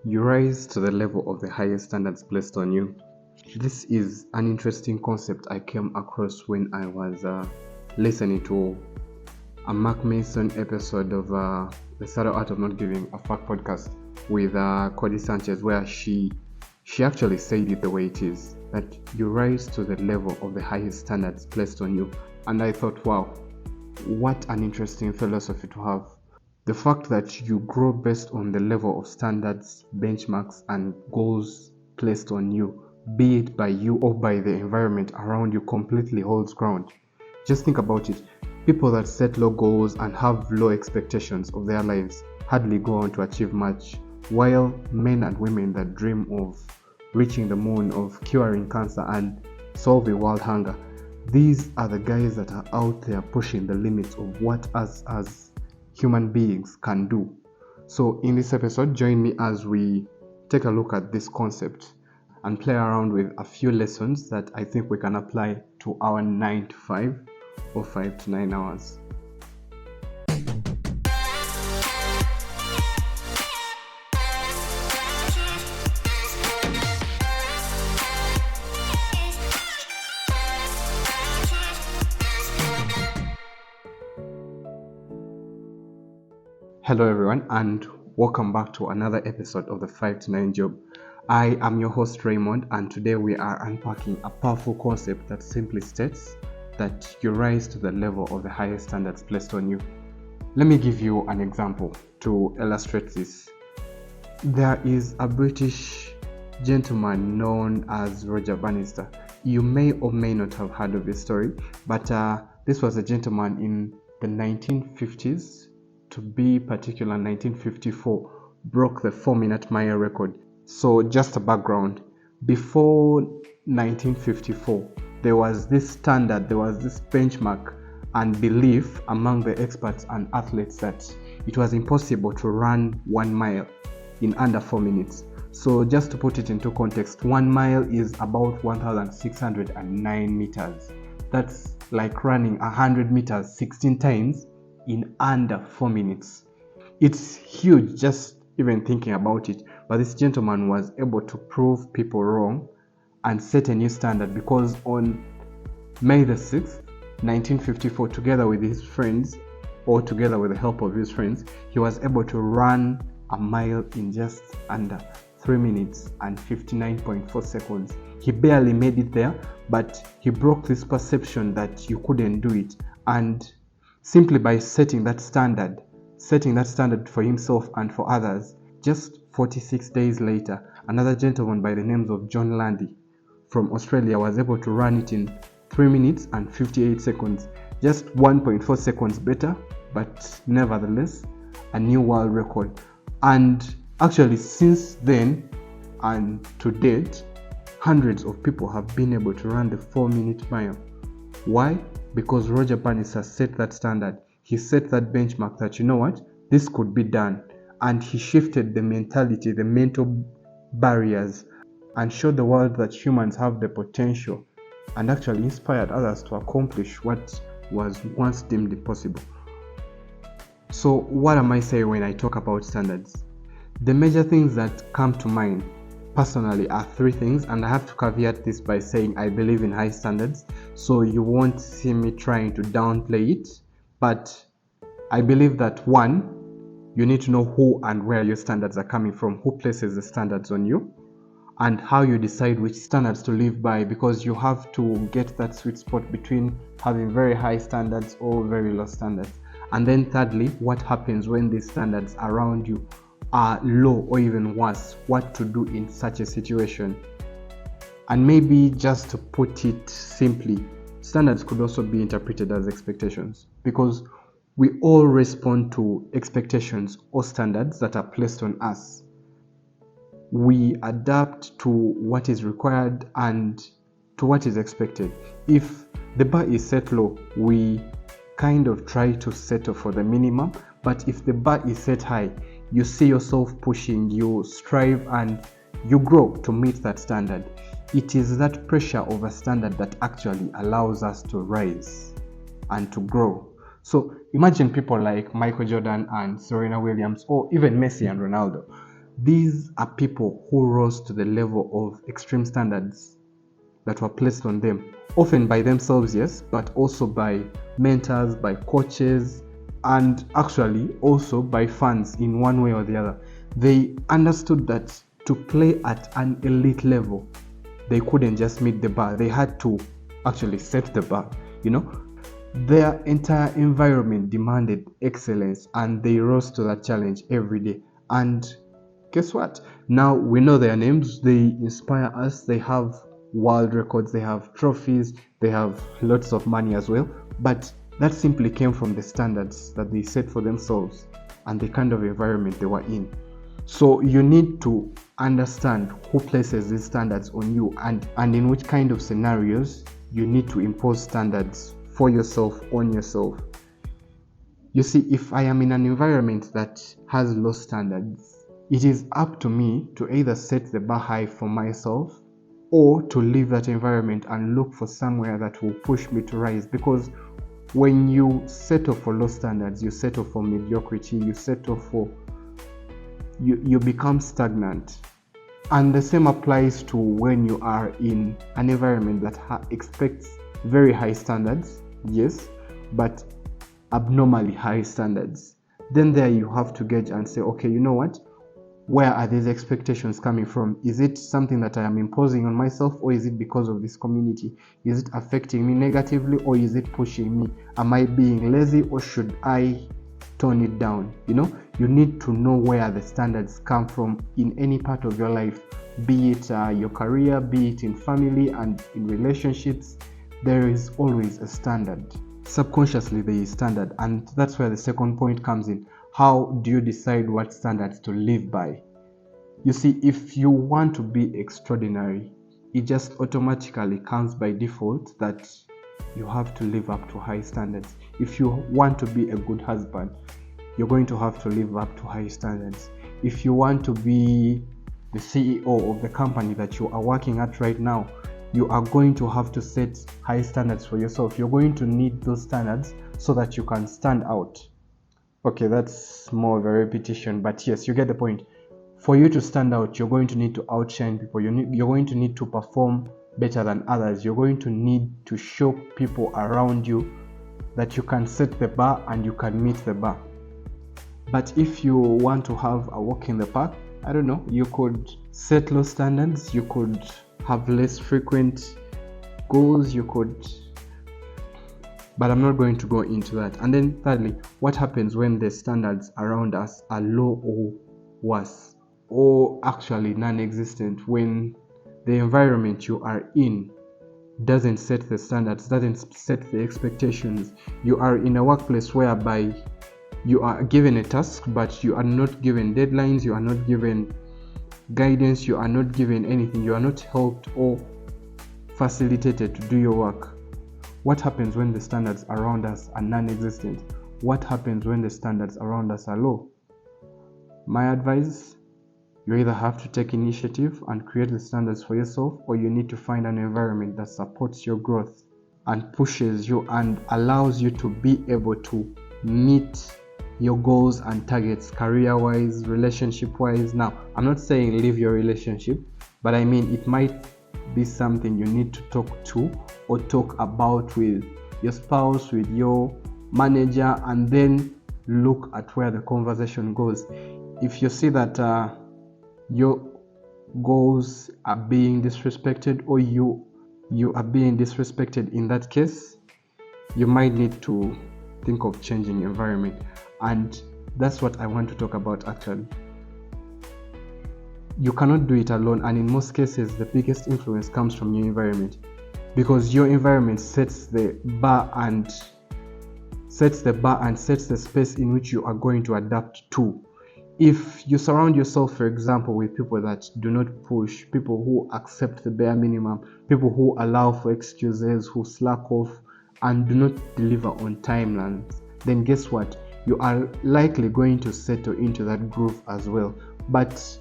You rise to the level of the highest standards placed on you. This is an interesting concept I came across when I was listening to a Mark Mason episode of the Subtle Art of Not Giving a Fuck podcast with Cody Sanchez, where she actually said it the way it is, that you rise to the level of the highest standards placed on you. And I thought, wow, what an interesting philosophy to have. The fact that you grow based on the level of standards, benchmarks, and goals placed on you, be it by you or by the environment around you, completely holds ground. Just think about it. People that set low goals and have low expectations of their lives hardly go on to achieve much, while men and women that dream of reaching the moon, of curing cancer and solving world hunger, these are the guys that are out there pushing the limits of what us as human beings can do. So in this episode, join me as we take a look at this concept and play around with a few lessons that I think we can apply to our 9 to 5 or 5 to 9 hours. Hello everyone, and welcome back to another episode of the 5 to 9 Job. I am your host Raymond, and today we are unpacking a powerful concept that simply states that you rise to the level of the highest standards placed on you. Let me give you an example to illustrate this. There is a British gentleman known as Roger Bannister. You may or may not have heard of his story, but this was a gentleman in the 1950s. To be particular, 1954, broke the 4-minute mile record. So just a background, before 1954, there was this standard, there was this benchmark and belief among the experts and athletes that it was impossible to run 1 mile in under 4 minutes. So just to put it into context, 1 mile is about 1,609 meters. That's like running 100 meters 16 times in under 4 minutes. It's huge just even thinking about it, but this gentleman was able to prove people wrong and set a new standard, because on May the 6th, 1954, together with his friends, or together with the help of his friends, he was able to run a mile in just under 3 minutes and 59.4 seconds. He barely made it there, but he broke this perception that you couldn't do it, and simply by setting that standard for himself and for others. Just 46 days later, another gentleman by the name of John Landy from Australia was able to run it in 3 minutes and 58 seconds, just 1.4 seconds better, but nevertheless a new world record. And actually since then and to date, hundreds of people have been able to run the 4-minute mile. Why? Because Roger Bannister set that standard. He set that benchmark that, you know what, this could be done. And he shifted the mentality, the mental barriers, and showed the world that humans have the potential, and actually inspired others to accomplish what was once deemed impossible. So what am I saying when I talk about standards? The major things that come to mind personally are 3 things, and I have to caveat this by saying I believe in high standards, so you won't see me trying to downplay it. But I believe that 1, you need to know who and where your standards are coming from, who places the standards on you, and how you decide which standards to live by, because you have to get that sweet spot between having very high standards or very low standards. And then thirdly, what happens when these standards around you are low or even worse, what to do in such a situation. And maybe just to put it simply, standards could also be interpreted as expectations, because we all respond to expectations or standards that are placed on us. We adapt to what is required and to what is expected. If the bar is set low, we kind of try to settle for the minimum, but if the bar is set high, you see yourself pushing, you strive and you grow to meet that standard. It is that pressure of a standard that actually allows us to rise and to grow. So imagine people like Michael Jordan and Serena Williams, or even Messi and Ronaldo. These are people who rose to the level of extreme standards that were placed on them, often by themselves, yes, but also by mentors, by coaches, and actually also by fans in one way or the other. They understood that to play at an elite level, they couldn't just meet the bar. They had to actually set the bar, Their entire environment demanded excellence, and they rose to that challenge every day. And guess what? Now we know their names. They inspire us. They have world records. They have trophies. They have lots of money as well. But that simply came from the standards that they set for themselves and the kind of environment they were in. So you need to understand who places these standards on you, and in which kind of scenarios you need to impose standards for yourself, on yourself. You see, if I am in an environment that has low standards, it is up to me to either set the bar high for myself or to leave that environment and look for somewhere that will push me to rise. Because when you settle for low standards, you settle for mediocrity, you settle for you become stagnant. And the same applies to when you are in an environment that expects very high standards, yes, but abnormally high standards. Then there you have to gauge and say, okay, you know what? Where are these expectations coming from? Is it something that I am imposing on myself, or is it because of this community? Is it affecting me negatively, or is it pushing me? Am I being lazy, or should I tone it down? You need to know where the standards come from in any part of your life, be it your career, be it in family and in relationships. There is always a standard. Subconsciously there is standard, and that's where the second point comes in. How do you decide what standards to live by? You see, if you want to be extraordinary, it just automatically comes by default that you have to live up to high standards. If you want to be a good husband, you're going to have to live up to high standards. If you want to be the CEO of the company that you are working at right now, you are going to have to set high standards for yourself. You're going to need those standards so that you can stand out. Okay, that's more of a repetition, but yes, you get the point. For you to stand out, you're going to need to outshine people. You're going to need to perform better than others. You're going to need to show people around you that you can set the bar and you can meet the bar. But if you want to have a walk in the park, I don't know, you could set low standards, you could have less frequent goals, but I'm not going to go into that. And then thirdly, what happens when the standards around us are low or worse, or actually non-existent, when the environment you are in doesn't set the standards, doesn't set the expectations? You are in a workplace whereby you are given a task, but you are not given deadlines, you are not given guidance, you are not given anything, you are not helped or facilitated to do your work. What happens when the standards around us are non-existent? What happens when the standards around us are low? My advice, you either have to take initiative and create the standards for yourself, or you need to find an environment that supports your growth and pushes you and allows you to be able to meet your goals and targets, career-wise, relationship-wise. Now, I'm not saying leave your relationship, but I mean it might be something you need to talk to or talk about with your spouse, with your manager, and then look at where the conversation goes. If you see that your goals are being disrespected, or you are being disrespected in that case, you might need to think of changing environment. And that's what I want to talk about actually. You cannot do it alone, and in most cases the biggest influence comes from your environment, because your environment sets the bar and sets the space in which you are going to adapt to. If you surround yourself, for example, with people that do not push, people who accept the bare minimum, people who allow for excuses, who slack off and do not deliver on timelines, then guess what? You are likely going to settle into that groove as well. But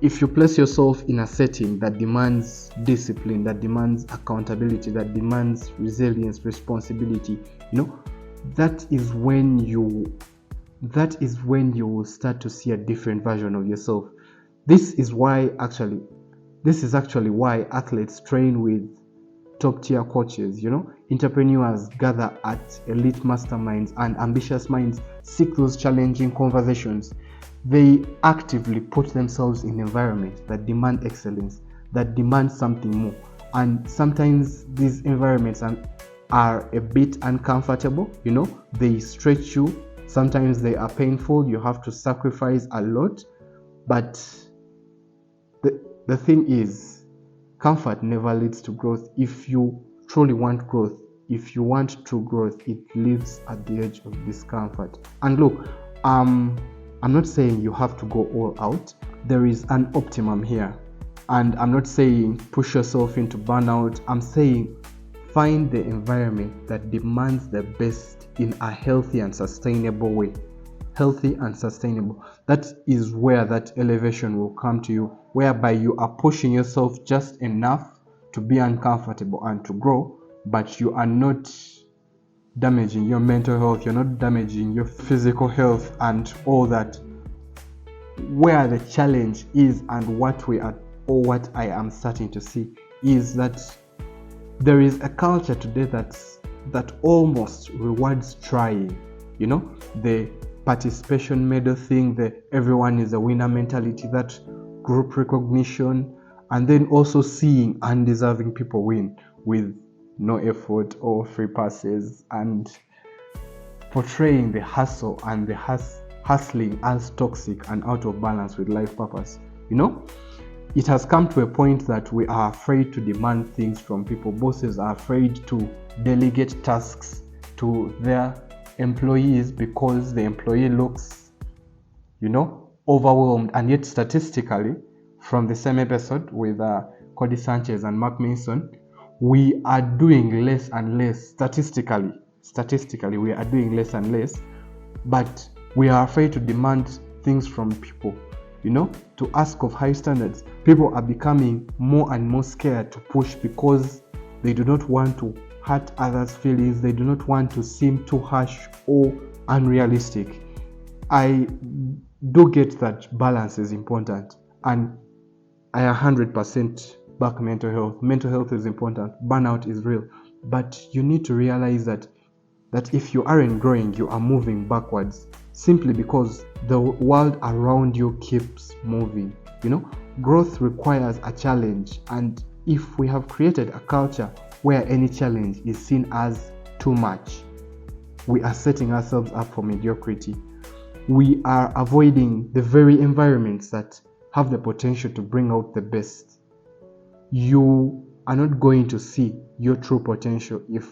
if you place yourself in a setting that demands discipline, that demands accountability, that demands resilience, responsibility, that is when you will start to see a different version of yourself. This is actually why athletes train with top tier coaches. Entrepreneurs gather at elite masterminds, and ambitious minds seek those challenging conversations. They actively put themselves in environments that demand excellence, that demand something more. And sometimes these environments are a bit uncomfortable. They stretch you. Sometimes they are painful. You have to sacrifice a lot. But the thing is, comfort never leads to growth. If you truly want growth, if you want true growth, it lives at the edge of discomfort. And look, I'm not saying you have to go all out. There is an optimum here. And I'm not saying push yourself into burnout. I'm saying find the environment that demands the best in a healthy and sustainable way. Healthy and sustainable. That is where that elevation will come to you, whereby you are pushing yourself just enough to be uncomfortable and to grow, but you are not damaging your mental health, you're not damaging your physical health and all that. Where the challenge is, and what I am starting to see, is that there is a culture today that almost rewards trying. The participation medal thing, the everyone is a winner mentality, that group recognition, and then also seeing undeserving people win with no effort or free passes, and portraying the hustle and the hustling as toxic and out of balance with life purpose. It has come to a point that we are afraid to demand things from people. Bosses are afraid to delegate tasks to their employees because the employee looks, overwhelmed. And yet statistically, from the same episode with Cody Sanchez and Mark Mason, we are doing less and less. Statistically, we are doing less and less, but we are afraid to demand things from people, to ask of high standards. People are becoming more and more scared to push because they do not want to hurt others' feelings. They do not want to seem too harsh or unrealistic. I do get that balance is important, and I 100% back mental health. Mental health is important. Burnout is real, but you need to realize that if you aren't growing, you are moving backwards, simply because the world around you keeps moving. Growth requires a challenge, and if we have created a culture where any challenge is seen as too much, we are setting ourselves up for mediocrity. We are avoiding the very environments that have the potential to bring out the best. You are not going to see your true potential if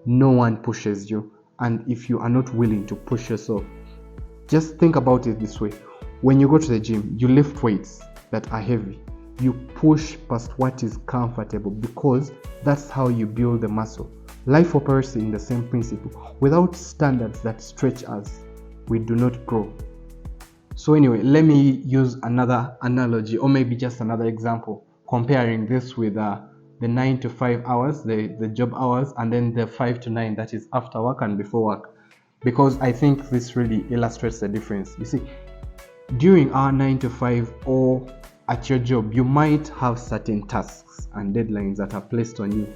no one pushes you, and if you are not willing to push yourself. Just think about it this way. When you go to the gym, you lift weights that are heavy. You push past what is comfortable, because that's how you build the muscle. Life operates in the same principle. Without standards that stretch us, we do not grow. So anyway, let me use another analogy, or maybe just another example, comparing this with the 9 to 5 hours, the job hours, and then the 5 to 9, that is after work and before work, because I think this really illustrates the difference. You see, during our 9 to 5 or at your job, you might have certain tasks and deadlines that are placed on you,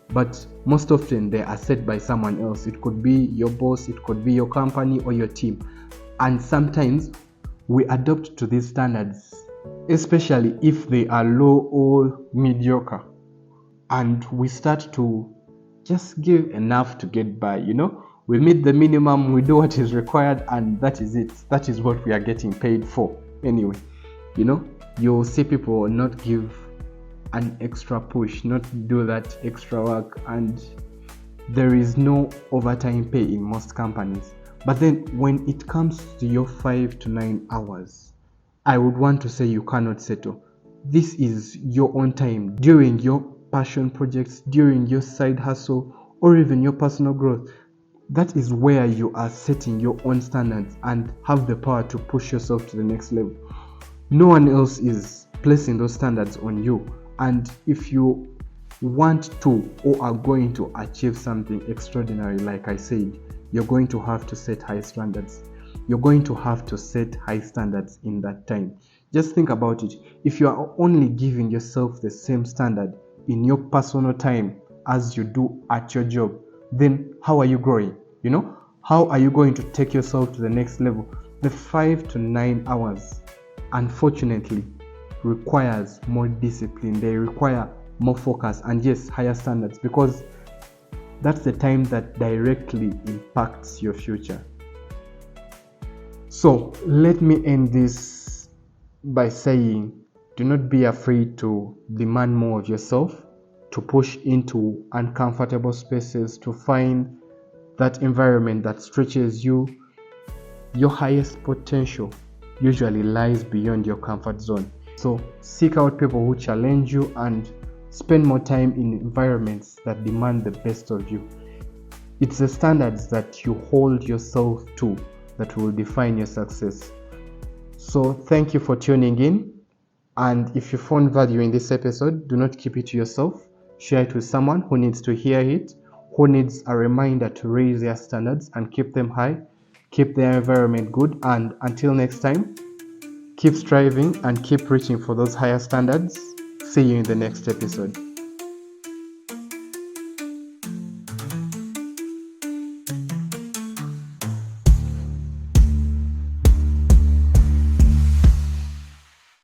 but most often they are set by someone else. It could be your boss, it could be your company or your team, and sometimes we adopt to these standards, especially if they are low or mediocre, and we start to just give enough to get by. We meet the minimum, we do what is required, and that is it. That is what we are getting paid for anyway. You'll see people not give an extra push, not do that extra work, and there is no overtime pay in most companies. But then when it comes to your 5 to 9 hours, I would want to say you cannot settle. This is your own time during your passion projects, during your side hustle, or even your personal growth. That is where you are setting your own standards and have the power to push yourself to the next level. No one else is placing those standards on you. And if you want to or are going to achieve something extraordinary, like I said, you're going to have to set high standards. You're going to have to set high standards in that time. Just think about it. If you are only giving yourself the same standard in your personal time as you do at your job, then how are you growing? How are you going to take yourself to the next level? The 5 to 9 hours, unfortunately, requires more discipline. They require more focus and, yes, higher standards, because that's the time that directly impacts your future. So let me end this by saying, do not be afraid to demand more of yourself, to push into uncomfortable spaces, to find that environment that stretches you. Your highest potential usually lies beyond your comfort zone. So seek out people who challenge you and spend more time in environments that demand the best of you. It's the standards that you hold yourself to that will define your success. So thank you for tuning in. And if you found value in this episode, do not keep it to yourself. Share it with someone who needs to hear it, who needs a reminder to raise their standards and keep them high, keep their environment good. And until next time, keep striving and keep reaching for those higher standards. See you in the next episode.